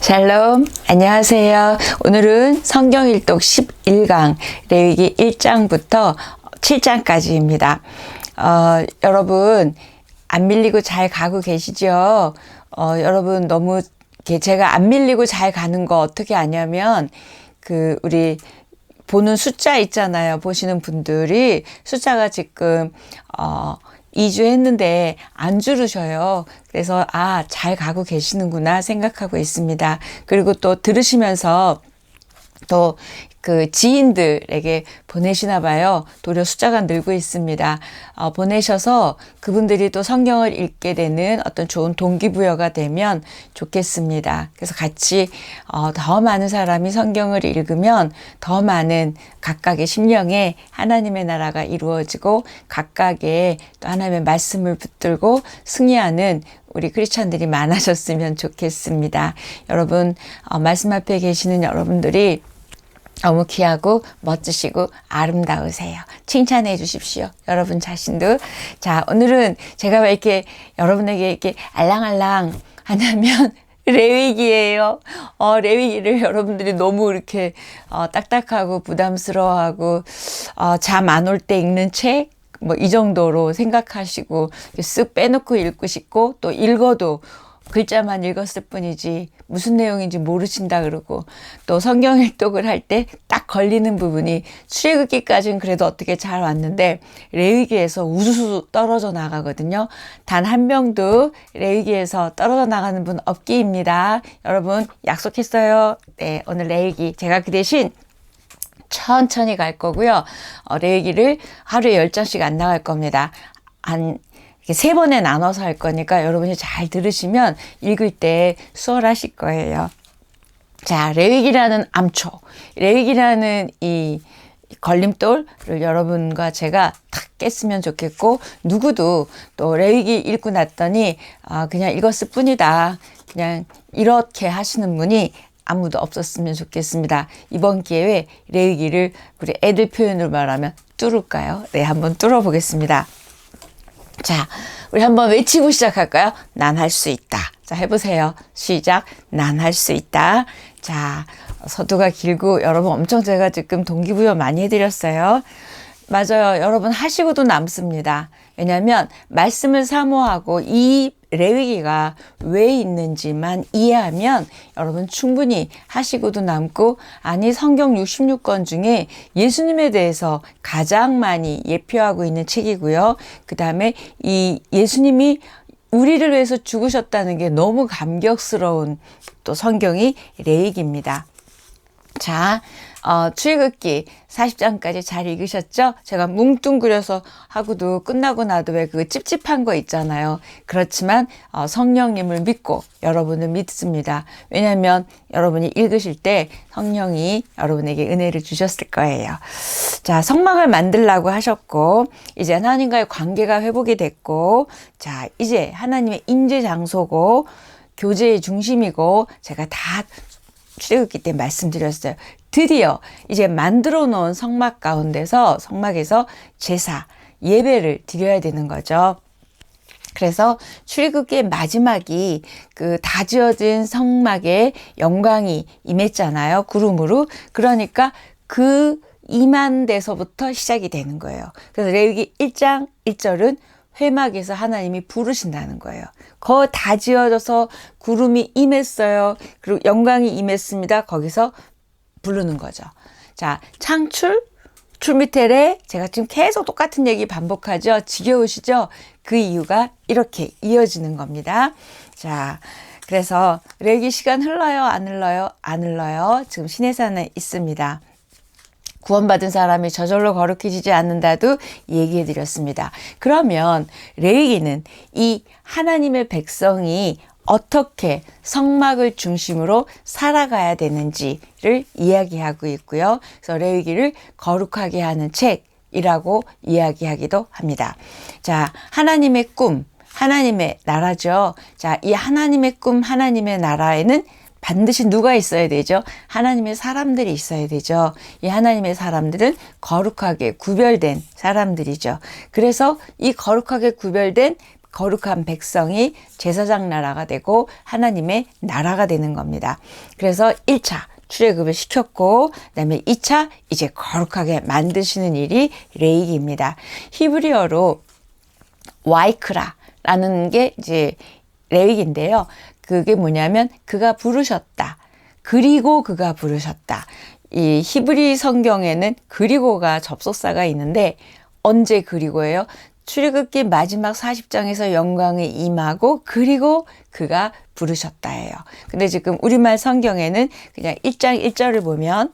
샬롬, 안녕하세요. 오늘은 성경일독 11강 레위기 1장부터 7장까지입니다. 여러분 안 밀리고 잘 가고 계시죠? 여러분 너무 제가 안 밀리고 잘 가는 거 어떻게 아냐면 우리 보는 숫자 있잖아요. 보시는 분들이 숫자가 지금 2주 했는데 안 줄으셔요. 그래서 잘 가고 계시는구나 생각하고 있습니다. 그리고 또 들으시면서 또 지인들에게 보내시나 봐요. 도리어 숫자가 늘고 있습니다. 보내셔서 그분들이 또 성경을 읽게 되는 어떤 좋은 동기부여가 되면 좋겠습니다. 그래서 같이 더 많은 사람이 성경을 읽으면 더 많은 각각의 심령에 하나님의 나라가 이루어지고 각각의 또 하나님의 말씀을 붙들고 승리하는 우리 크리스찬들이 많아졌으면 좋겠습니다. 여러분 말씀 앞에 계시는 여러분들이 너무 귀하고 멋지시고 아름다우세요. 칭찬해 주십시오. 여러분 자신도. 자, 오늘은 제가 왜 이렇게 여러분에게 이렇게 알랑알랑 하냐면 레위기예요. 레위기를 여러분들이 너무 이렇게 딱딱하고 부담스러워하고 잠 안 올 때 읽는 책 뭐 이 정도로 생각하시고 쓱 빼놓고 읽고 싶고 또 읽어도 글자만 읽었을 뿐이지 무슨 내용인지 모르신다 그러고 또 성경 일독을 할 때 딱 걸리는 부분이 출애굽기까지는 그래도 어떻게 잘 왔는데 레위기에서 우수수 떨어져 나가거든요. 단 한 명도 레위기에서 떨어져 나가는 분 없기입니다. 여러분 약속했어요. 네, 오늘 레위기 제가 그 대신 천천히 갈 거고요. 레위기를 하루에 10장씩 안 나갈 겁니다. 한 3번에 나눠서 할 거니까 여러분이 잘 들으시면 읽을 때 수월하실 거예요. 자, 레위기라는 암초, 레위기라는 이 걸림돌을 여러분과 제가 탁 깼으면 좋겠고 누구도 또 레위기 읽고 났더니 그냥 읽었을 뿐이다. 그냥 이렇게 하시는 분이 아무도 없었으면 좋겠습니다. 이번 기회에 레위기를 우리 애들 표현으로 말하면 뚫을까요? 네, 한번 뚫어보겠습니다. 자, 우리 한번 외치고 시작할까요? 난 할 수 있다. 자, 해보세요. 시작. 난 할 수 있다. 자, 서두가 길고 여러분 엄청 제가 지금 동기부여 많이 해드렸어요. 맞아요. 여러분 하시고도 남습니다. 왜냐하면 말씀을 사모하고 이 레위기가 왜 있는지만 이해하면 여러분 충분히 하시고도 남고 성경 66권 중에 예수님에 대해서 가장 많이 예표하고 있는 책이고요. 그 다음에 이 예수님이 우리를 위해서 죽으셨다는 게 너무 감격스러운 또 성경이 레위기입니다. 자, 출애굽기 40장까지 잘 읽으셨죠? 제가 뭉뚱그려서 하고도 끝나고 나도 왜 그 찝찝한 거 있잖아요. 그렇지만 성령님을 믿고 여러분을 믿습니다. 왜냐하면 여러분이 읽으실 때 성령이 여러분에게 은혜를 주셨을 거예요. 자, 성막을 만들라고 하셨고 이제 하나님과의 관계가 회복이 됐고 자, 이제 하나님의 임재 장소고 교제의 중심이고 제가 다 출애굽기 때 말씀드렸어요. 드디어 이제 만들어 놓은 성막에서 제사, 예배를 드려야 되는 거죠. 그래서 출애굽기의 마지막이 다 지어진 성막에 영광이 임했잖아요. 구름으로. 그러니까 임한 데서부터 시작이 되는 거예요. 그래서 레위기 1장 1절은 회막에서 하나님이 부르신다는 거예요. 다 지어져서 구름이 임했어요. 그리고 영광이 임했습니다. 거기서 부르는 거죠. 자, 출미테레 제가 지금 계속 똑같은 얘기 반복하죠. 지겨우시죠? 그 이유가 이렇게 이어지는 겁니다. 자, 그래서 레위기 시간 흘러요? 안 흘러요? 안 흘러요. 지금 시내산에 있습니다. 구원받은 사람이 저절로 거룩해지지 않는다도 얘기해 드렸습니다. 그러면 레위기는 이 하나님의 백성이 어떻게 성막을 중심으로 살아가야 되는지를 이야기하고 있고요. 그래서 레위기를 거룩하게 하는 책이라고 이야기하기도 합니다. 자, 하나님의 꿈, 하나님의 나라죠. 자, 이 하나님의 꿈, 하나님의 나라에는 반드시 누가 있어야 되죠? 하나님의 사람들이 있어야 되죠. 이 하나님의 사람들은 거룩하게 구별된 사람들이죠. 그래서 이 거룩하게 구별된 거룩한 백성이 제사장 나라가 되고 하나님의 나라가 되는 겁니다. 그래서 1차 출애굽을 시켰고 그다음에 2차 이제 거룩하게 만드시는 일이 레위기입니다. 히브리어로 와이크라라는 게 이제 레위기인데요. 그게 뭐냐면 그가 부르셨다. 그리고 그가 부르셨다. 이 히브리 성경에는 그리고가 접속사가 있는데 언제 그리고예요? 출애굽기 마지막 40장에서 영광에 임하고 그리고 그가 부르셨다예요. 근데 지금 우리말 성경에는 그냥 1장 1절을 보면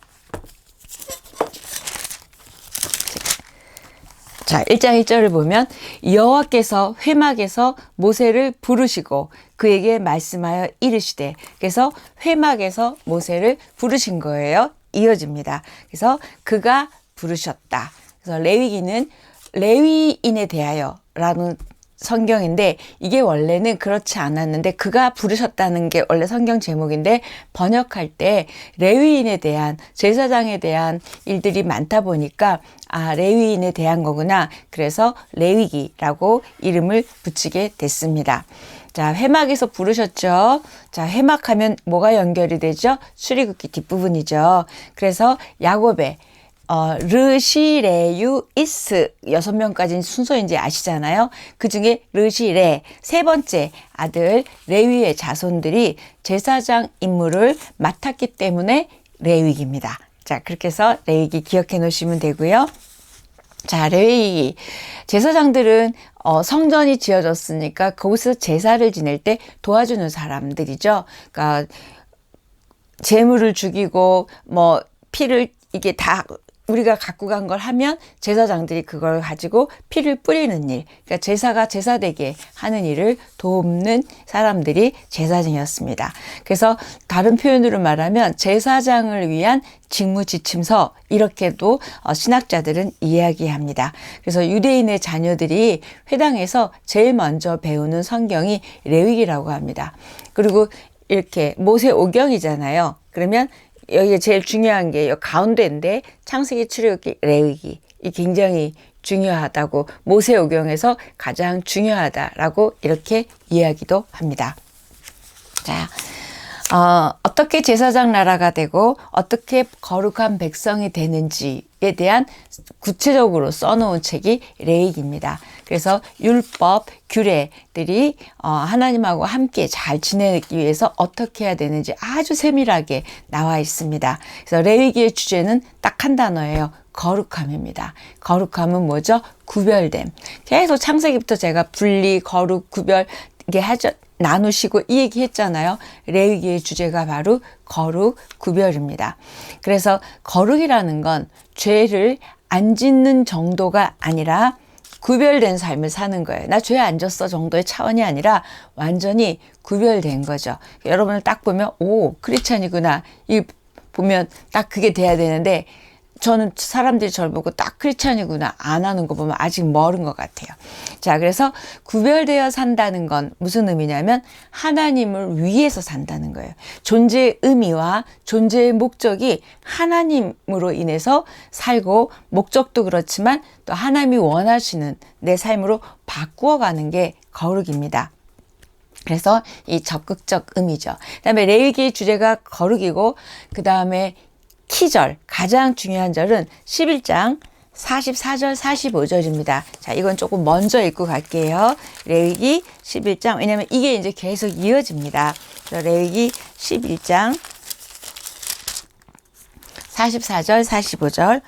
자, 1장 1절을 보면 여호와께서 회막에서 모세를 부르시고 그에게 말씀하여 이르시되 그래서 회막에서 모세를 부르신 거예요. 이어집니다. 그래서 그가 부르셨다. 그래서 레위기는 레위인에 대하여라는 성경인데 이게 원래는 그렇지 않았는데 그가 부르셨다는 게 원래 성경 제목인데 번역할 때 레위인에 대한 제사장에 대한 일들이 많다 보니까 아 레위인에 대한 거구나. 그래서 레위기라고 이름을 붙이게 됐습니다. 자, 회막에서 부르셨죠. 자, 회막하면 뭐가 연결이 되죠? 출애굽기 뒷부분이죠. 그래서 야곱의 르시레유 이스 6명까지는 순서인지 아시잖아요. 그 중에 르시레 세 번째 아들 레위의 자손들이 제사장 임무를 맡았기 때문에 레위기입니다. 자, 그렇게 해서 레위기 기억해 놓으시면 되고요. 자, 레위기 제사장들은 성전이 지어졌으니까 거기서 제사를 지낼 때 도와주는 사람들이죠. 그러니까 제물을 죽이고 뭐 피를 이게 다 우리가 갖고 간 걸 하면 제사장들이 그걸 가지고 피를 뿌리는 일, 그러니까 제사가 제사되게 하는 일을 돕는 사람들이 제사장이었습니다. 그래서 다른 표현으로 말하면 제사장을 위한 직무지침서 이렇게도 신학자들은 이야기합니다. 그래서 유대인의 자녀들이 회당에서 제일 먼저 배우는 성경이 레위기라고 합니다. 그리고 이렇게 모세오경이잖아요. 그러면 여기에 제일 중요한 게 여기 가운데인데 창세기, 출애굽기, 레위기 이 굉장히 중요하다고 모세오경에서 가장 중요하다라고 이렇게 이야기도 합니다. 자, 어떻게 제사장 나라가 되고 어떻게 거룩한 백성이 되는지에 대한 구체적으로 써놓은 책이 레위기입니다. 그래서 율법, 규례들이 하나님하고 함께 잘 지내기 위해서 어떻게 해야 되는지 아주 세밀하게 나와 있습니다. 그래서 레위기의 주제는 딱 한 단어예요. 거룩함입니다. 거룩함은 뭐죠? 구별됨. 계속 창세기부터 제가 분리, 거룩, 구별 이게 나누시고 이 얘기 했잖아요. 레위기의 주제가 바로 거룩, 구별입니다. 그래서 거룩이라는 건 죄를 안 짓는 정도가 아니라 구별된 삶을 사는 거예요. 나 죄 안 졌어 정도의 차원이 아니라 완전히 구별된 거죠. 여러분을 딱 보면 오 크리스찬이구나. 이 보면 딱 그게 돼야 되는데 저는 사람들이 저를 보고 딱 크리스찬이구나 안 하는 거 보면 아직 멀은 것 같아요. 자, 그래서 구별되어 산다는 건 무슨 의미냐면 하나님을 위해서 산다는 거예요. 존재의 의미와 존재의 목적이 하나님으로 인해서 살고 목적도 그렇지만 또 하나님이 원하시는 내 삶으로 바꾸어가는 게 거룩입니다. 그래서 이 적극적 의미죠. 그다음에 레위기의 주제가 거룩이고 그다음에 키절, 가장 중요한 절은 11장 44절, 45절입니다. 자, 이건 조금 먼저 읽고 갈게요. 레위기 11장, 왜냐면 이게 이제 계속 이어집니다. 레위기 11장 44절, 45절.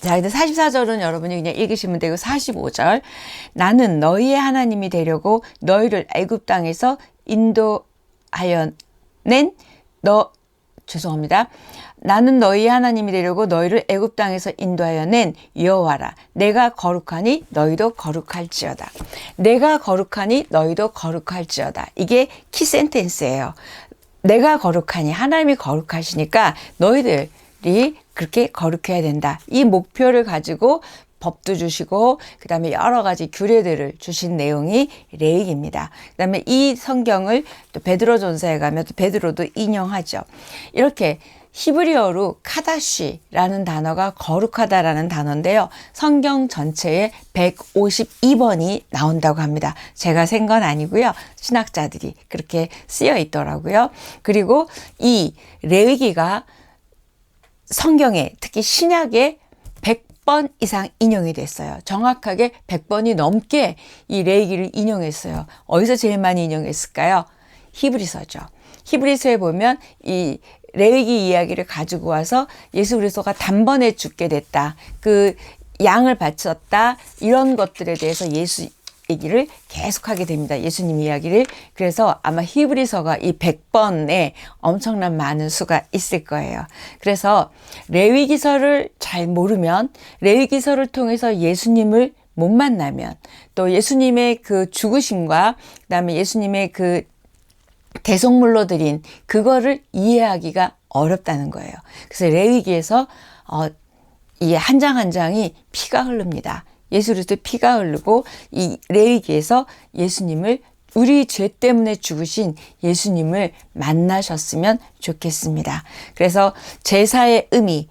자, 근데 44절은 여러분이 그냥 읽으시면 되고 45절. 나는 너희의 하나님이 되려고 너희를 애굽 땅에서 인도하여 나는 너희 하나님이 되려고 너희를 애굽 땅에서 인도하여 낸 여호와라. 내가 거룩하니 너희도 거룩할지어다. 내가 거룩하니 너희도 거룩할지어다. 이게 키 센텐스예요. 내가 거룩하니 하나님이 거룩하시니까 너희들이 그렇게 거룩해야 된다. 이 목표를 가지고 법도 주시고 그 다음에 여러 가지 규례들을 주신 내용이 레위기입니다. 그 다음에 이 성경을 또 베드로전서에 가면 또 베드로도 인용하죠. 이렇게 히브리어로 카다쉬라는 단어가 거룩하다라는 단어인데요. 성경 전체에 152번이 나온다고 합니다. 제가 센 건 아니고요. 신학자들이 그렇게 쓰여 있더라고요. 그리고 이 레위기가 성경에, 특히 신약에 100번 이상 인용이 됐어요. 정확하게 100번이 넘게 이 레위기를 인용했어요. 어디서 제일 많이 인용했을까요? 히브리서죠. 히브리서에 보면 이 레위기 이야기를 가지고 와서 예수 그리스도가 단번에 죽게 됐다, 그 양을 바쳤다, 이런 것들에 대해서 예수 얘기를 계속하게 됩니다. 예수님 이야기를. 그래서 아마 히브리서가 이 100번에 엄청난 많은 수가 있을 거예요. 그래서 레위기서를 잘 모르면, 레위기서를 통해서 예수님을 못 만나면, 또 예수님의 그 죽으심과 그다음에 예수님의 그 대속물로 드린 그거를 이해하기가 어렵다는 거예요. 그래서 레위기에서 이 한 장 한 장이 피가 흐릅니다. 예수 그리스도의 피가 흐르고, 이 레위기에서 예수님을, 우리 죄 때문에 죽으신 예수님을 만나셨으면 좋겠습니다. 그래서 제사의 의미,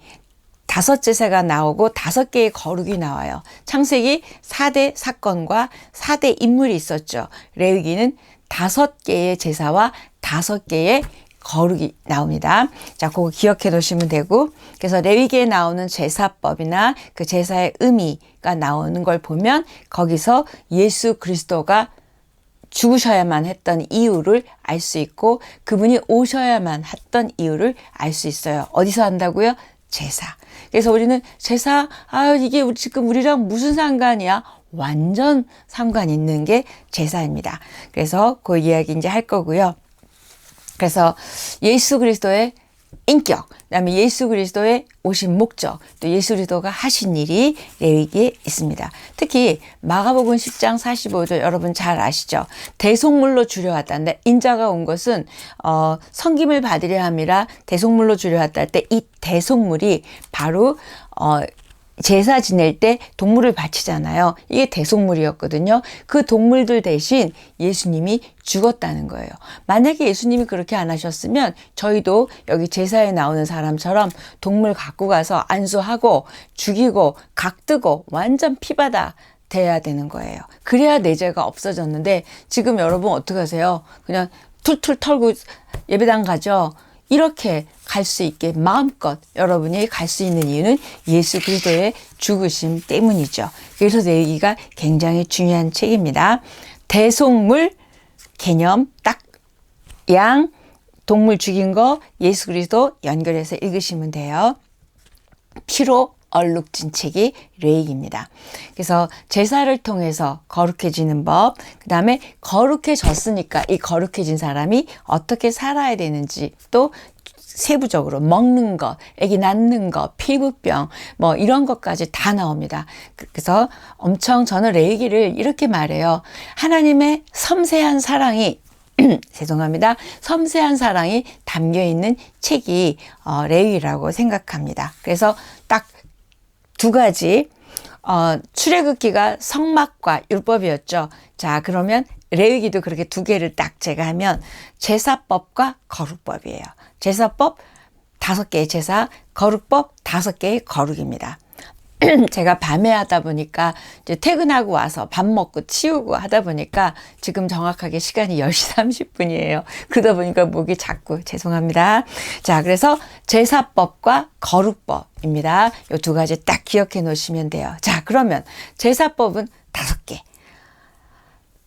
5제사가 나오고 5개의 거룩이 나와요. 창세기 4대 사건과 4대 인물이 있었죠. 레위기는 5개의 제사와 5개의 거룩이 나옵니다. 자, 그거 기억해 두시면 되고, 그래서 레위기에 나오는 제사법이나 그 제사의 의미가 나오는 걸 보면 거기서 예수 그리스도가 죽으셔야만 했던 이유를 알 수 있고, 그분이 오셔야만 했던 이유를 알 수 있어요. 어디서 한다고요? 제사. 그래서 우리는 제사, 이게 지금 우리랑 무슨 상관이야? 완전 상관 있는 게 제사입니다. 그래서 그 이야기 이제 할 거고요. 그래서 예수 그리스도의 인격, 그다음에 예수 그리스도의 오신 목적, 또 예수 그리스도가 하신 일이 레위기에 있습니다. 특히 마가복음 10장 45절 여러분 잘 아시죠? 대속물로 주려 왔다는데, 인자가 온 것은 섬김을 받으려 함이라 대속물로 주려 왔다 할 때, 이 대속물이 바로 제사 지낼 때 동물을 바치잖아요. 이게 대속물이었거든요. 그 동물들 대신 예수님이 죽었다는 거예요. 만약에 예수님이 그렇게 안 하셨으면 저희도 여기 제사에 나오는 사람처럼 동물 갖고 가서 안수하고 죽이고 각뜨고 완전 피바다 돼야 되는 거예요. 그래야 내 죄가 없어졌는데, 지금 여러분 어떻게 하세요? 그냥 툴툴 털고 예배당 가죠. 이렇게 갈 수 있게 마음껏 여러분이 갈 수 있는 이유는 예수 그리스도의 죽으심 때문이죠. 그래서 레위기가 굉장히 중요한 책입니다. 대속물 개념 딱 양, 동물 죽인 거, 예수 그리스도 연결해서 읽으시면 돼요. 피로 얼룩진 책이 레위기입니다. 그래서 제사를 통해서 거룩해지는 법, 그 다음에 거룩해졌으니까 이 거룩해진 사람이 어떻게 살아야 되는지, 또 세부적으로 먹는 것, 애기 낳는 것, 피부병, 뭐 이런 것까지 다 나옵니다. 그래서 엄청 저는 레위기를 이렇게 말해요. 하나님의 섬세한 사랑이 죄송합니다. 섬세한 사랑이 담겨 있는 책이 레위기라고 생각합니다. 그래서 딱 2가지, 출애굽기가 성막과 율법이었죠. 자, 그러면 레위기도 그렇게 2개를 딱 제가 하면 제사법과 거룩법이에요. 제사법 5개의 제사, 거룩법 5개의 거룩입니다. 제가 밤에 하다 보니까 이제 퇴근하고 와서 밥 먹고 치우고 하다 보니까 지금 정확하게 시간이 10시 30분이에요. 그러다 보니까 목이 자꾸 죄송합니다. 자, 그래서 제사법과 거룩법입니다. 이 2가지 딱 기억해 놓으시면 돼요. 자, 그러면 제사법은 5개.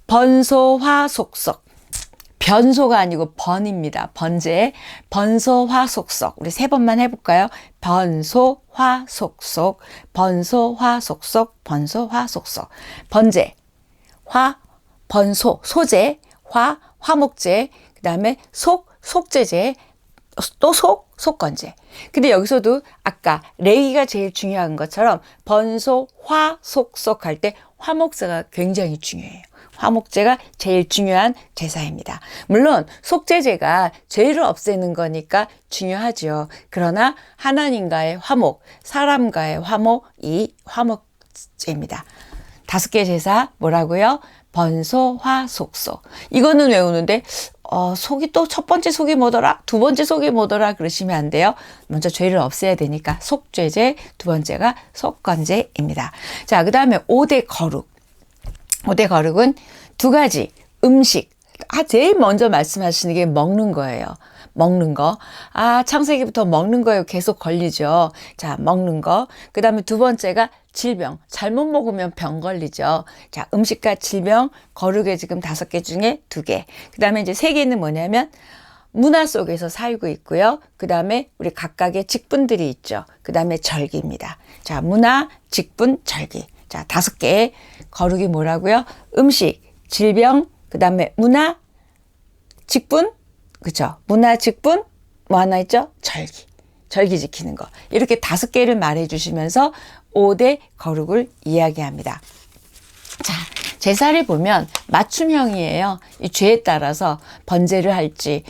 번소화속석. 변소가 아니고 번입니다. 번제, 번소화속석. 우리 3번만 해볼까요? 번소화속석, 번소화속석, 번소화속석. 번제, 화, 번소, 소제, 화, 화목제, 그 다음에 속, 속제제, 또 속, 속건제. 근데 여기서도 아까 레위기가 제일 중요한 것처럼 번소화속석 할 때 화목제가 굉장히 중요해요. 화목제가 제일 중요한 제사입니다. 물론 속죄제가 죄를 없애는 거니까 중요하죠. 그러나 하나님과의 화목, 사람과의 화목, 이 화목제입니다. 5개 제사 뭐라고요? 번소, 화, 속소. 이거는 외우는데 속이 또 첫 번째 속이 뭐더라? 두 번째 속이 뭐더라? 그러시면 안 돼요. 먼저 죄를 없애야 되니까 속죄제, 두 번째가 속건제입니다. 자, 그 다음에 5대 거룩. 5대 거룩은 두 가지 음식. 제일 먼저 말씀하시는 게 먹는 거예요. 먹는 거. 창세기부터 먹는 거에 계속 걸리죠. 자, 먹는 거. 그 다음에 두 번째가 질병. 잘못 먹으면 병 걸리죠. 자, 음식과 질병, 거룩에 지금 5개 중에 2개. 그 다음에 이제 3개는 뭐냐면 문화 속에서 살고 있고요. 그 다음에 우리 각각의 직분들이 있죠. 그 다음에 절기입니다. 자, 문화, 직분, 절기. 자, 5개의 거룩이 뭐라고요? 음식, 질병, 그 다음에 문화, 직분, 그쵸? 문화, 직분, 뭐 하나 있죠? 절기. 절기 지키는 거. 이렇게 5개를 말해 주시면서 5대 거룩을 이야기합니다. 자, 제사를 보면 맞춤형이에요. 이 죄에 따라서 번제를 할지,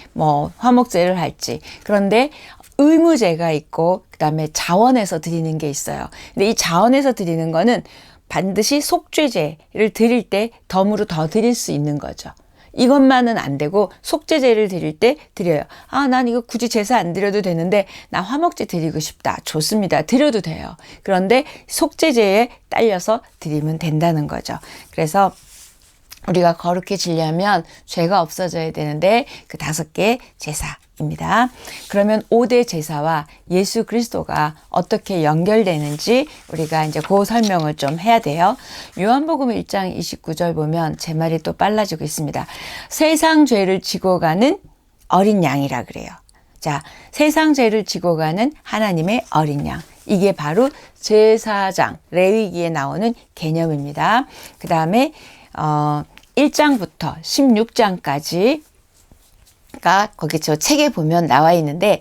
화목제를 할지. 그런데 의무제가 있고, 그 다음에 자원에서 드리는 게 있어요. 근데 이 자원에서 드리는 거는 반드시 속죄제를 드릴 때 덤으로 더 드릴 수 있는 거죠. 이것만은 안 되고 속죄제를 드릴 때 드려요. 난 이거 굳이 제사 안 드려도 되는데 나 화목제 드리고 싶다. 좋습니다. 드려도 돼요. 그런데 속죄제에 딸려서 드리면 된다는 거죠. 그래서 우리가 거룩해지려면 죄가 없어져야 되는데 그 5개 제사입니다. 그러면 5대 제사와 예수 그리스도가 어떻게 연결되는지 우리가 이제 그 설명을 좀 해야 돼요. 요한복음 1장 29절 보면 제 말이 또 빨라지고 있습니다. 세상 죄를 지고 가는 어린 양이라 그래요. 자, 세상 죄를 지고 가는 하나님의 어린 양. 이게 바로 제사장, 레위기에 나오는 개념입니다. 그 다음에 1장부터 16장까지가 거기 저 책에 보면 나와 있는데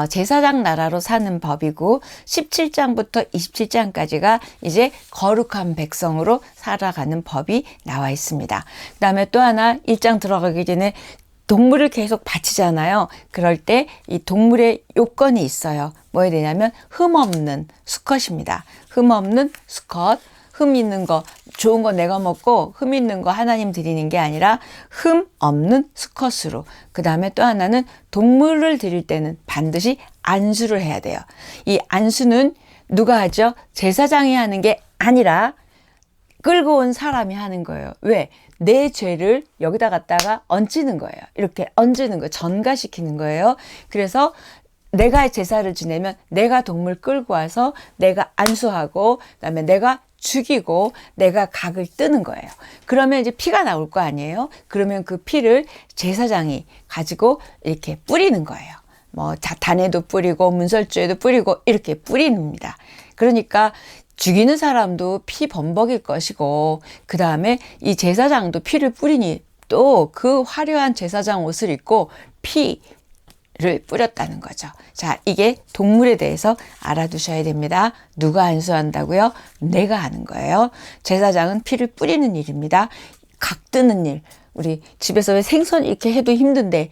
제사장 나라로 사는 법이고 17장부터 27장까지가 이제 거룩한 백성으로 살아가는 법이 나와 있습니다. 그 다음에 또 하나 1장 들어가기 전에 동물을 계속 바치잖아요. 그럴 때 이 동물의 요건이 있어요. 뭐에 되냐면 흠 없는 수컷입니다. 흠 없는 수컷. 흠 있는 거, 좋은 거 내가 먹고 흠 있는 거 하나님 드리는 게 아니라 흠 없는 수컷으로. 그 다음에 또 하나는 동물을 드릴 때는 반드시 안수를 해야 돼요. 이 안수는 누가 하죠? 제사장이 하는 게 아니라 끌고 온 사람이 하는 거예요. 왜? 내 죄를 여기다 갖다가 얹는 거예요. 이렇게 얹는 거예요. 전가시키는 거예요. 그래서 내가 제사를 지내면 내가 동물 끌고 와서 내가 안수하고 그다음에 내가 죽이고 내가 각을 뜨는 거예요. 그러면 이제 피가 나올 거 아니에요. 그러면 그 피를 제사장이 가지고 이렇게 뿌리는 거예요. 단에도 뿌리고 문설주에도 뿌리고 이렇게 뿌립니다. 그러니까 죽이는 사람도 피 범벅일 것이고 그 다음에 이 제사장도 피를 뿌리니 또 그 화려한 제사장 옷을 입고 피를 뿌렸다는 거죠. 자, 이게 동물에 대해서 알아두셔야 됩니다. 누가 안수한다고요? 내가 하는 거예요. 제사장은 피를 뿌리는 일입니다. 각 뜨는 일. 우리 집에서 왜 생선 이렇게 해도 힘든데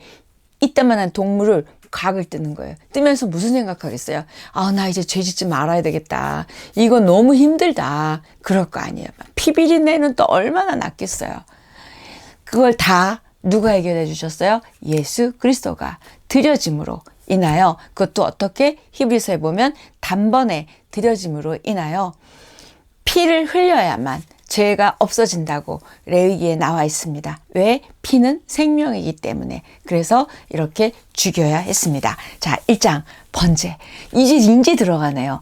이따만한 동물을 각을 뜨는 거예요. 뜨면서 무슨 생각하겠어요? 나 이제 죄 짓지 말아야 되겠다. 이거 너무 힘들다. 그럴 거 아니에요. 피 비린내는 또 얼마나 낫겠어요. 그걸 다 누가 해결해 주셨어요? 예수 그리스도가 드려짐으로 인하여, 그것도 어떻게 히브리서에 보면 단번에 드려짐으로 인하여 피를 흘려야만 죄가 없어진다고 레위기에 나와 있습니다. 왜? 피는 생명이기 때문에. 그래서 이렇게 죽여야 했습니다. 자, 1장 번제. 이제 들어가네요.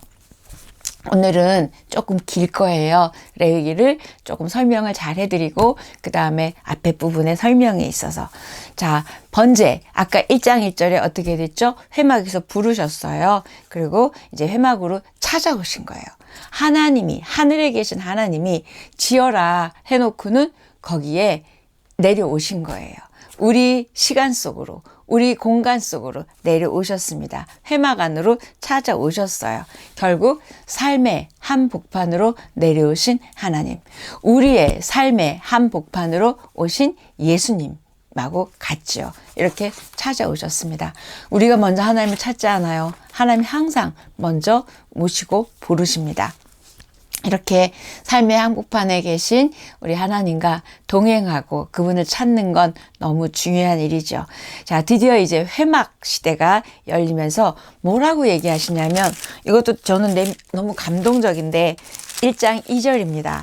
오늘은 조금 길 거예요. 레위기를 조금 설명을 잘 해드리고 그 다음에 앞에 부분에 설명이 있어서. 자, 번제. 아까 1장 1절에 어떻게 됐죠? 회막에서 부르셨어요. 그리고 이제 회막으로 찾아오신 거예요. 하나님이, 하늘에 계신 하나님이 지어라 해놓고는 거기에 내려오신 거예요. 우리 시간 속으로, 우리 공간 속으로 내려오셨습니다. 회막 안으로 찾아오셨어요. 결국 삶의 한복판으로 내려오신 하나님, 우리의 삶의 한복판으로 오신 예수님하고 같죠. 이렇게 찾아오셨습니다. 우리가 먼저 하나님을 찾지 않아요. 하나님 항상 먼저 모시고 부르십니다. 이렇게 삶의 한복판에 계신 우리 하나님과 동행하고 그분을 찾는 건 너무 중요한 일이죠. 자, 드디어 이제 회막 시대가 열리면서 뭐라고 얘기하시냐면, 이것도 저는 너무 감동적인데 1장 2절입니다.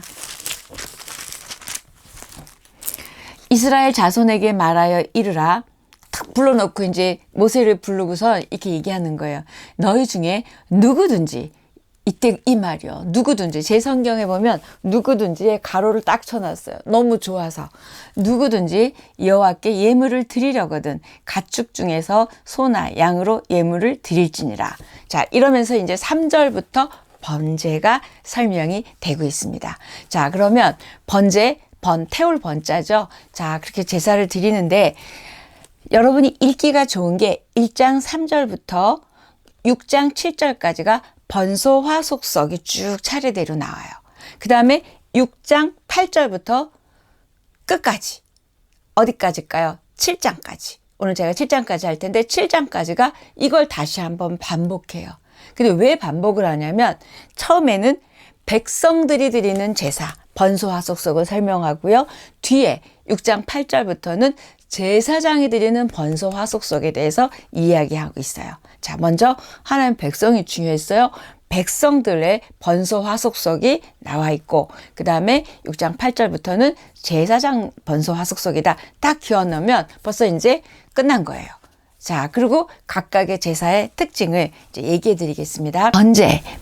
이스라엘 자손에게 말하여 이르라. 탁 불러놓고 이제 모세를 부르고서 이렇게 얘기하는 거예요. 너희 중에 누구든지, 이때 이 말이요. 누구든지, 제 성경에 보면 누구든지에 가로를 딱 쳐놨어요. 너무 좋아서. 누구든지 여호와께 예물을 드리려거든 가축 중에서 소나 양으로 예물을 드릴지니라. 자, 이러면서 이제 3절부터 번제가 설명이 되고 있습니다. 자, 그러면 번제, 태울 번자죠. 자, 그렇게 제사를 드리는데 여러분이 읽기가 좋은 게 1장 3절부터 6장 7절까지가 번소화 속석이 쭉 차례대로 나와요. 그 다음에 6장 8절부터 끝까지. 어디까지일까요? 7장까지. 오늘 제가 7장까지 할 텐데 7장까지가 이걸 다시 한번 반복해요. 근데 왜 반복을 하냐면 처음에는 백성들이 드리는 제사, 번소화 속석을 설명하고요. 뒤에 6장 8절부터는 제사장이 드리는 번소화 속석에 대해서 이야기하고 있어요. 자, 먼저 하나님 백성이 중요했어요. 백성들의 번소화 속석이 나와 있고, 그 다음에 6장 8절부터는 제사장 번소화 속석이다. 딱 기어넣으면 벌써 이제 끝난 거예요. 자, 그리고 각각의 제사의 특징을 이제 얘기해 드리겠습니다.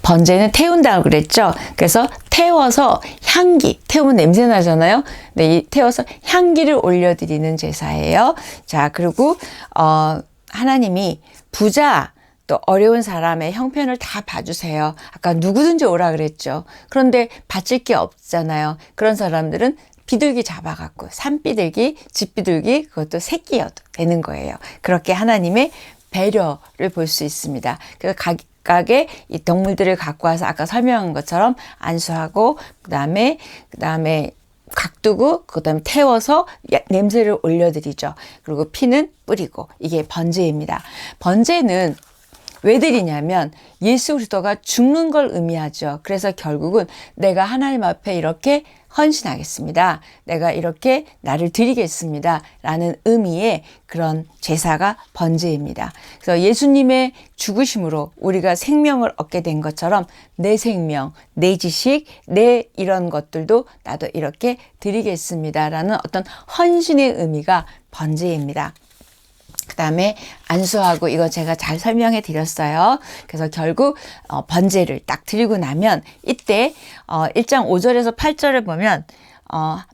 번제는 태운다고 그랬죠. 그래서 태워서 태우면 냄새 나잖아요. 네, 태워서 향기를 올려드리는 제사예요. 자, 그리고 하나님이 부자 또 어려운 사람의 형편을 다 봐주세요. 아까 누구든지 오라 그랬죠. 그런데 바칠 게 없잖아요. 그런 사람들은 비둘기 잡아갖고 산비둘기, 집비둘기, 그것도 새끼여도 되는 거예요. 그렇게 하나님의 배려를 볼 수 있습니다. 그래서 각각의 이 동물들을 갖고 와서 아까 설명한 것처럼 안수하고 그다음에 각두고 그다음에 태워서 냄새를 올려드리죠. 그리고 피는 뿌리고, 이게 번제입니다. 번제는 왜 드리냐면 예수 그리스도가 죽는 걸 의미하죠. 그래서 결국은 내가 하나님 앞에 이렇게 헌신하겠습니다. 내가 이렇게 나를 드리겠습니다. 라는 의미의 그런 제사가 번제입니다. 그래서 예수님의 죽으심으로 우리가 생명을 얻게 된 것처럼 내 생명, 내 지식, 내 이런 것들도 나도 이렇게 드리겠습니다. 라는 어떤 헌신의 의미가 번제입니다. 그 다음에 안수하고, 이거 제가 잘 설명해 드렸어요. 그래서 결국 번제를 딱 드리고 나면 이때 1장 5절에서 8절을 보면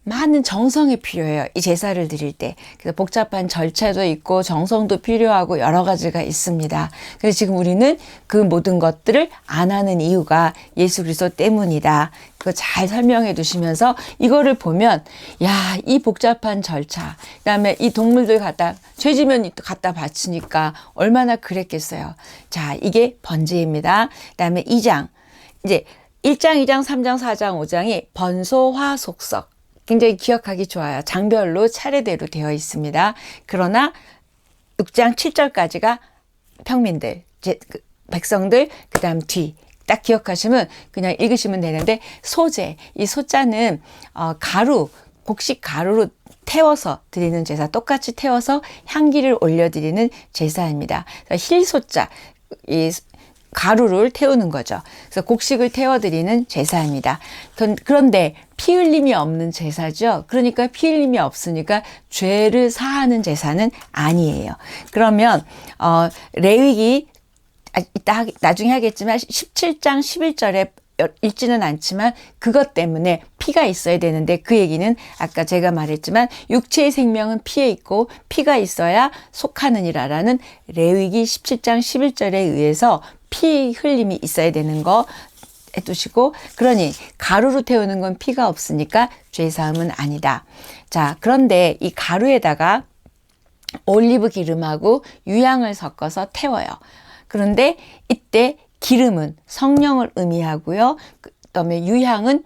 많은 정성이 필요해요. 이 제사를 드릴 때. 그래서 복잡한 절차도 있고 정성도 필요하고 여러 가지가 있습니다. 그래서 지금 우리는 그 모든 것들을 안 하는 이유가 예수 그리스도 때문이다. 그거 잘 설명해 두시면서 이거를 보면, 야, 이 복잡한 절차, 그다음에 이 동물들 죄지면 갖다 바치니까 얼마나 그랬겠어요. 자, 이게 번제입니다. 그다음에 2장, 이제 1장, 2장, 3장, 4장, 5장이 번소화 속석. 굉장히 기억하기 좋아요. 장별로 차례대로 되어 있습니다. 그러나 6장 7절까지가 평민들, 백성들, 그 다음 뒤. 딱 기억하시면 그냥 읽으시면 되는데, 소제, 이 소자는 곡식 가루로 태워서 드리는 제사, 똑같이 태워서 향기를 올려드리는 제사입니다. 힐소자, 이 가루를 태우는 거죠. 그래서 곡식을 태워드리는 제사입니다. 그런데 피 흘림이 없는 제사죠. 그러니까 피 흘림이 없으니까 죄를 사하는 제사는 아니에요. 그러면 레위기 이따 나중에 하겠지만 17장 11절에 읽지는 않지만 그것 때문에 피가 있어야 되는데, 그 얘기는 아까 제가 말했지만 육체의 생명은 피에 있고 피가 있어야 속하느니라라는 레위기 17장 11절에 의해서 피 흘림이 있어야 되는 거 해두시고, 그러니 가루로 태우는 건 피가 없으니까 죄사함은 아니다. 자, 그런데 이 가루에다가 올리브 기름하고 유향을 섞어서 태워요. 그런데 이때 기름은 성령을 의미하고요. 그다음에 유향은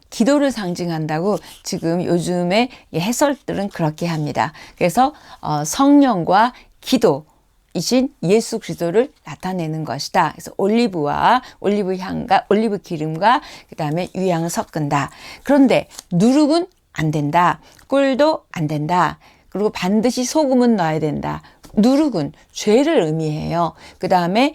기도를 상징한다고 지금 요즘에 해설들은 그렇게 합니다. 그래서 성령과 기도, 이신 예수 그리스도를 나타내는 것이다. 그래서 올리브와 올리브 향과 올리브 기름과 그다음에 유향을 섞은다. 그런데 누룩은 안 된다. 꿀도 안 된다. 그리고 반드시 소금은 넣어야 된다. 누룩은 죄를 의미해요. 그다음에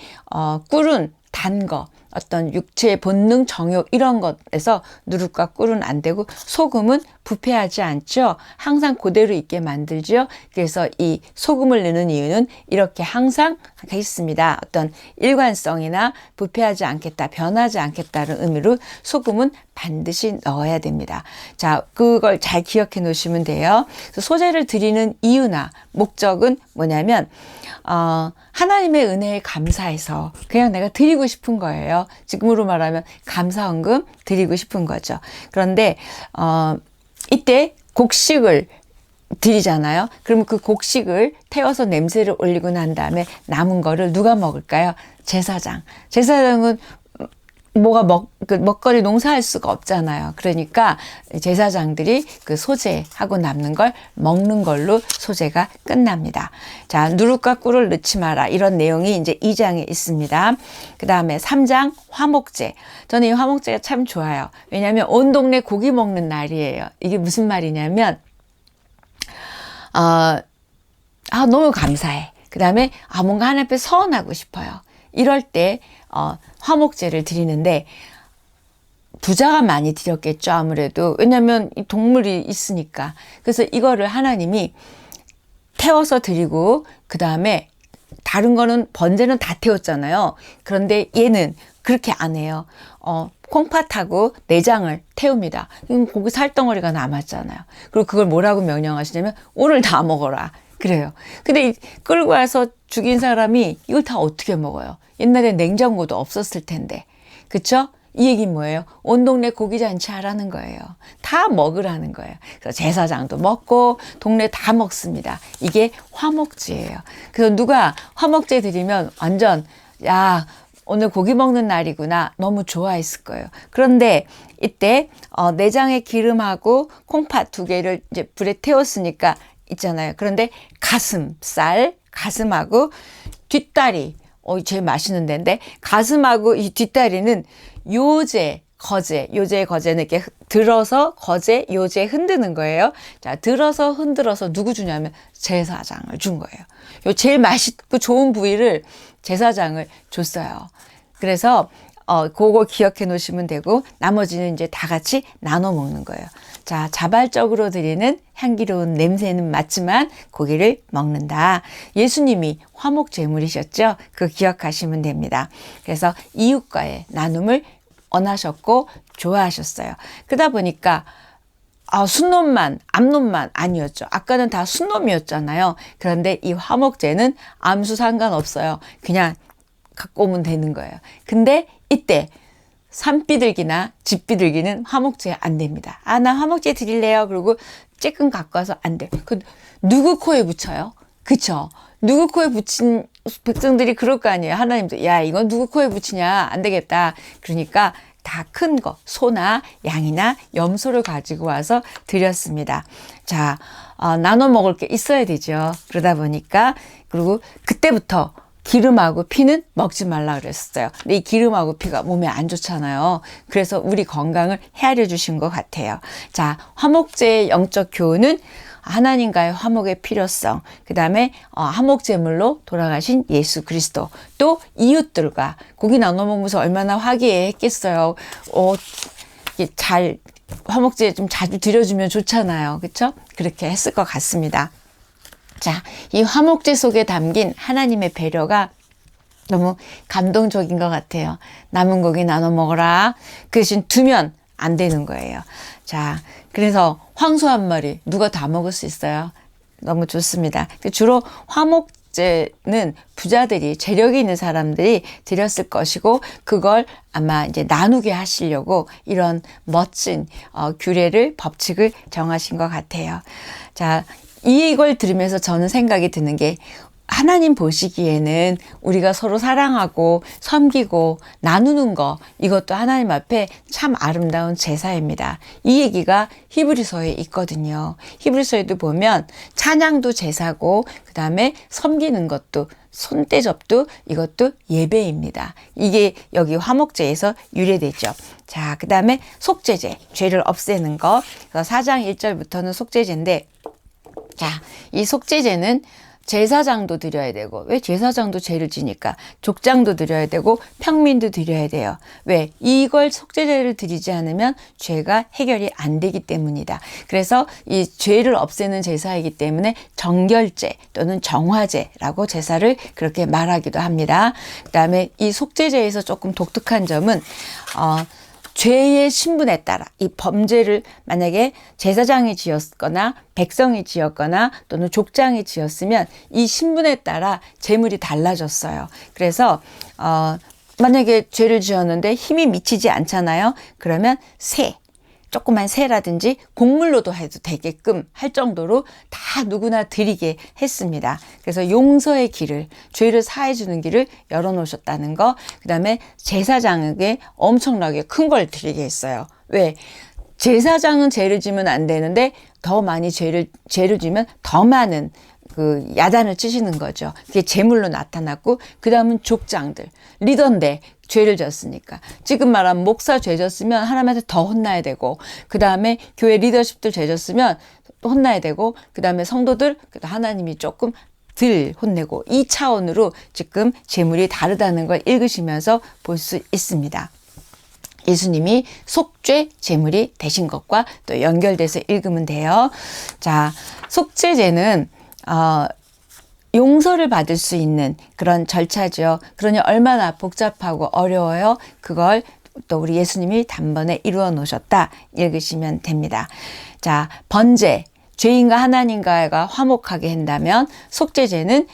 꿀은 단 거, 어떤 육체의 본능, 정욕 이런 것에서 누룩과 꿀은 안 되고 소금은 부패하지 않죠. 항상 그대로 있게 만들죠. 그래서 이 소금을 넣는 이유는 이렇게 항상 있습니다. 어떤 일관성이나 부패하지 않겠다, 변하지 않겠다는 의미로 소금은 반드시 넣어야 됩니다. 자, 그걸 잘 기억해 놓으시면 돼요. 그래서 소제를 드리는 이유나 목적은 뭐냐면 하나님의 은혜에 감사해서 그냥 내가 드리고 싶은 거예요. 지금으로 말하면 감사헌금 드리고 싶은 거죠. 그런데 이때 곡식을 드리잖아요. 그러면 그 곡식을 태워서 냄새를 올리고 난 다음에 남은 거를 누가 먹을까요? 제사장. 제사장은 먹거리 농사할 수가 없잖아요. 그러니까 제사장들이 그 소제하고 남는 걸 먹는 걸로 소제가 끝납니다. 자, 누룩과 꿀을 넣지 마라. 이런 내용이 이제 2장에 있습니다. 그 다음에 3장 화목제. 저는 이 화목제가 참 좋아요. 왜냐하면 온 동네 고기 먹는 날이에요. 이게 무슨 말이냐면, 너무 감사해. 그 다음에, 뭔가 하나님 앞에 서원하고 싶어요. 이럴 때, 화목제를 드리는데, 부자가 많이 드렸겠죠, 아무래도. 왜냐면 이 동물이 있으니까. 그래서 이거를 하나님이 태워서 드리고, 그 다음에 다른 거는 번제는 다 태웠잖아요. 그런데 얘는 그렇게 안 해요. 콩팥하고 내장을 태웁니다. 고기 살덩어리가 남았잖아요. 그리고 그걸 뭐라고 명령하시냐면 오늘 다 먹어라. 그래요. 근데 끌고 와서 죽인 사람이 이걸 다 어떻게 먹어요? 옛날에 냉장고도 없었을 텐데. 그쵸? 이 얘기는 뭐예요? 온 동네 고기 잔치 하라는 거예요. 다 먹으라는 거예요. 그래서 제사장도 먹고 동네 다 먹습니다. 이게 화목제예요. 그래서 누가 화목제 드리면 완전 오늘 고기 먹는 날이구나. 너무 좋아했을 거예요. 그런데 이때 내장의 기름하고 콩팥 2개를 이제 불에 태웠으니까 있잖아요. 그런데 가슴하고 뒷다리, 제일 맛있는 데인데 가슴하고 이 뒷다리는 요제, 거제는 이렇게 들어서 거제, 요제 흔드는 거예요. 자, 들어서 흔들어서 누구 주냐면 제사장을 준 거예요. 요 제일 맛있고 좋은 부위를 제사장을 줬어요. 그래서 그거 기억해 놓으시면 되고 나머지는 이제 다 같이 나눠 먹는 거예요. 자, 자발적으로 드리는 향기로운 냄새는 맞지만 고기를 먹는다. 예수님이 화목 제물이셨죠? 그거 기억하시면 됩니다. 그래서 이웃과의 나눔을 원하셨고 좋아하셨어요. 그러다 보니까 순놈만, 암놈만 아니었죠. 아까는 다 순놈이었잖아요. 그런데 이 화목제는 암수 상관없어요. 그냥 갖고 오면 되는 거예요. 근데 이때 산비둘기나 집비둘기는 화목제 안 됩니다. 나 화목제 드릴래요. 그리고 쬐끔 갖고 와서 안 돼. 누구 코에 붙여요? 그쵸? 누구 코에 붙인 백성들이 그럴 거 아니에요. 하나님도 이건 누구 코에 붙이냐? 안 되겠다. 그러니까 다 큰 거, 소나 양이나 염소를 가지고 와서 드렸습니다. 자, 나눠 먹을 게 있어야 되죠. 그러다 보니까 그리고 그때부터 기름하고 피는 먹지 말라 그랬어요. 근데 이 기름하고 피가 몸에 안 좋잖아요. 그래서 우리 건강을 헤아려 주신 것 같아요. 자, 화목제의 영적 교훈은 하나님과의 화목의 필요성, 그 다음에 화목제물로 돌아가신 예수 그리스도, 또 이웃들과 고기 나눠 먹으면서 얼마나 화기애애했겠어요. 화목제 좀 자주 드려주면 좋잖아요. 그렇죠? 그렇게 했을 것 같습니다. 자, 이 화목제 속에 담긴 하나님의 배려가 너무 감동적인 것 같아요. 남은 고기 나눠 먹어라. 그 대신 두면 안 되는 거예요. 자, 그래서 황소 한 마리 누가 다 먹을 수 있어요? 너무 좋습니다. 주로 화목제는 부자들이, 재력이 있는 사람들이 드렸을 것이고, 그걸 아마 이제 나누게 하시려고 이런 멋진 규례를, 법칙을 정하신 것 같아요. 자, 이걸 들으면서 저는 생각이 드는 게, 하나님 보시기에는 우리가 서로 사랑하고 섬기고 나누는 거, 이것도 하나님 앞에 참 아름다운 제사입니다. 이 얘기가 히브리서에 있거든요. 히브리서에도 보면 찬양도 제사고 그 다음에 섬기는 것도, 손대접도, 이것도 예배입니다. 이게 여기 화목제에서 유래되죠. 자, 그 다음에 속죄제, 죄를 없애는 거. 그래서 4장 1절부터는 속죄제인데, 자, 이 속죄제는 제사장도 드려야 되고, 왜 제사장도 죄를 지니까 족장도 드려야 되고 평민도 드려야 돼요. 왜? 이걸 속죄제를 드리지 않으면 죄가 해결이 안 되기 때문이다. 그래서 이 죄를 없애는 제사이기 때문에 정결제 또는 정화제라고 제사를 그렇게 말하기도 합니다. 그 다음에 이 속죄제에서 조금 독특한 점은 죄의 신분에 따라 이 범죄를 만약에 제사장이 지었거나 백성이 지었거나 또는 족장이 지었으면 이 신분에 따라 제물이 달라졌어요. 그래서 만약에 죄를 지었는데 힘이 미치지 않잖아요. 그러면 조그만 새라든지 곡물로도 해도 되게끔 할 정도로 다 누구나 드리게 했습니다. 그래서 용서의 길을, 죄를 사해주는 길을 열어놓으셨다는 거. 그 다음에 제사장에게 엄청나게 큰 걸 드리게 했어요. 왜? 제사장은 죄를 지면 안 되는데 더 많이 죄를 지면 더 많은 그 야단을 치시는 거죠. 그게 제물로 나타났고, 그 다음은 족장들, 리더인데 죄를 졌으니까 지금 말하면 목사 죄 졌으면 하나님한테 더 혼나야 되고, 그 다음에 교회 리더십들 죄 졌으면 혼나야 되고, 그 다음에 성도들 하나님이 조금 덜 혼내고, 이 차원으로 지금 제물이 다르다는 걸 읽으시면서 볼 수 있습니다. 예수님이 속죄 제물이 되신 것과 또 연결돼서 읽으면 돼요. 자, 속죄제는 용서를 받을 수 있는 그런 절차죠. 그러니 얼마나 복잡하고 어려워요. 그걸 또 우리 예수님이 단번에 이루어 놓으셨다 읽으시면 됩니다. 자, 번제, 죄인과 하나님과가 화목하게 한다면, 속죄제는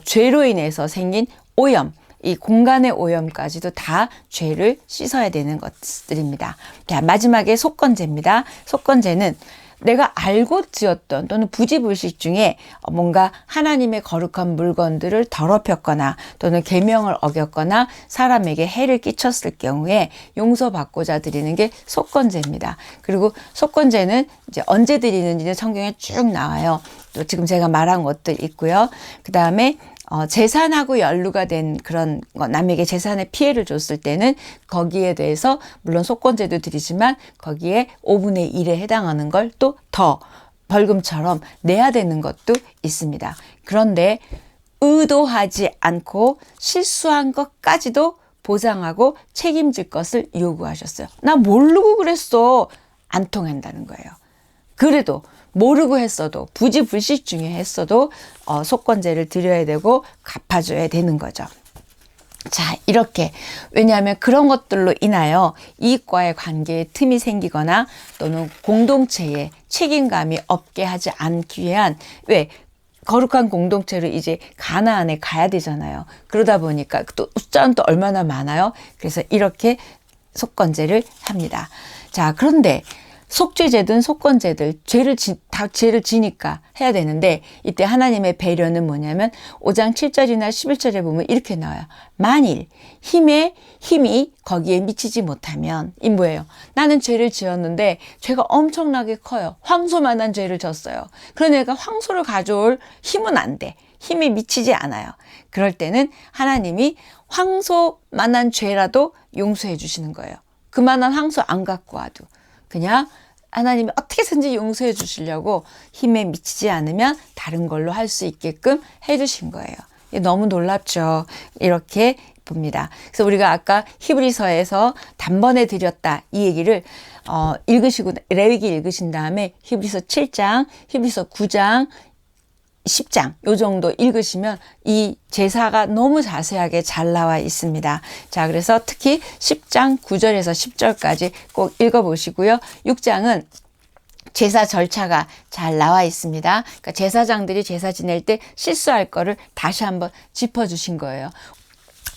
죄로 인해서 생긴 오염, 이 공간의 오염까지도 다 죄를 씻어야 되는 것들입니다. 자, 마지막에 속건제입니다. 속건제는 내가 알고 지었던 또는 부지불식 중에 뭔가 하나님의 거룩한 물건들을 더럽혔거나 또는 계명을 어겼거나 사람에게 해를 끼쳤을 경우에 용서받고자 드리는 게 속건제입니다. 그리고 속건제는 이제 언제 드리는지는 성경에 쭉 나와요. 또 지금 제가 말한 것들 있고요. 그 다음에 재산하고 연루가 된 그런 거, 남에게 재산에 피해를 줬을 때는 거기에 대해서 물론 속건제도 드리지만 거기에 5분의 1에 해당하는 걸 또 더 벌금처럼 내야 되는 것도 있습니다. 그런데 의도하지 않고 실수한 것까지도 보상하고 책임질 것을 요구하셨어요. 나 모르고 그랬어. 안 통한다는 거예요. 그래도 모르고 했어도, 부지불식 중에 했어도 속건제를 드려야 되고 갚아줘야 되는 거죠. 자, 이렇게, 왜냐하면 그런 것들로 인하여 이익과의 관계에 틈이 생기거나 또는 공동체에 책임감이 없게 하지 않기 위한, 왜? 거룩한 공동체로 이제 가나안에 가야 되잖아요. 그러다 보니까 또 숫자는 또 얼마나 많아요. 그래서 이렇게 속건제를 합니다. 자, 그런데 속죄제든 속건제들 다 죄를 지니까 해야 되는데, 이때 하나님의 배려는 뭐냐면 5장 7절이나 11절에 보면 이렇게 나와요. 만일 힘이 거기에 미치지 못하면, 이 뭐예요? 나는 죄를 지었는데 죄가 엄청나게 커요. 황소만한 죄를 졌어요. 그러니 내가 황소를 가져올 힘은 안 돼. 힘이 미치지 않아요. 그럴 때는 하나님이 황소만한 죄라도 용서해 주시는 거예요. 그만한 황소 안 갖고 와도 그냥 하나님이 어떻게든지 용서해 주시려고 힘에 미치지 않으면 다른 걸로 할 수 있게끔 해 주신 거예요. 너무 놀랍죠. 이렇게 봅니다. 그래서 우리가 아까 히브리서에서 단번에 드렸다 이 얘기를 읽으시고 레위기 읽으신 다음에 히브리서 7장, 히브리서 9장, 10장 요 정도 읽으시면 이 제사가 너무 자세하게 잘 나와 있습니다. 자, 그래서 특히 10장 9절에서 10절까지 꼭 읽어보시고요. 6장은 제사 절차가 잘 나와 있습니다. 그러니까 제사장들이 제사 지낼 때 실수할 거를 다시 한번 짚어주신 거예요.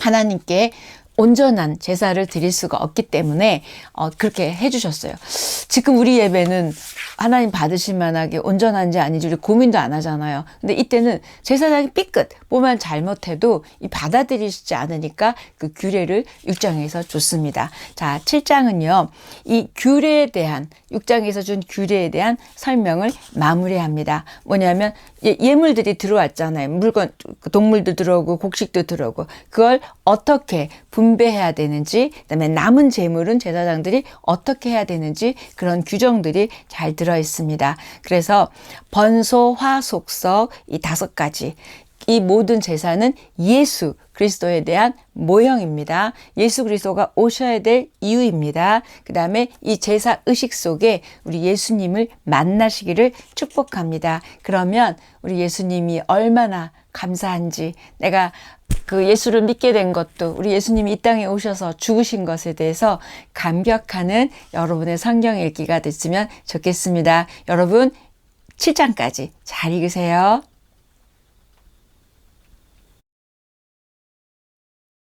하나님께 온전한 제사를 드릴 수가 없기 때문에 그렇게 해주셨어요. 지금 우리 예배는 하나님 받으실 만하게 온전한지 아닌지 우리 고민도 안 하잖아요. 근데 이때는 제사장이 삐끗 뭐만 잘못해도 이 받아들이시지 않으니까 그 규례를 6장에서 줬습니다. 자, 7장은요. 이 규례에 대한 6장에서 준 규례에 대한 설명을 마무리합니다. 뭐냐면 예물들이 들어왔잖아요. 물건, 동물도 들어오고 곡식도 들어오고 그걸 어떻게 분배해야 되는지, 그다음에 남은 재물은 제사장들이 어떻게 해야 되는지 그런 규정들이 잘 들어 있습니다. 그래서 번소, 화, 속석 이 5가지 이 모든 제사는 예수 그리스도에 대한 모형입니다. 예수 그리스도가 오셔야 될 이유입니다. 그 다음에 이 제사 의식 속에 우리 예수님을 만나시기를 축복합니다. 그러면 우리 예수님이 얼마나 감사한지, 내가 그 예수를 믿게 된 것도 우리 예수님이 이 땅에 오셔서 죽으신 것에 대해서 감격하는 여러분의 성경 읽기가 됐으면 좋겠습니다. 여러분 7장까지 잘 읽으세요.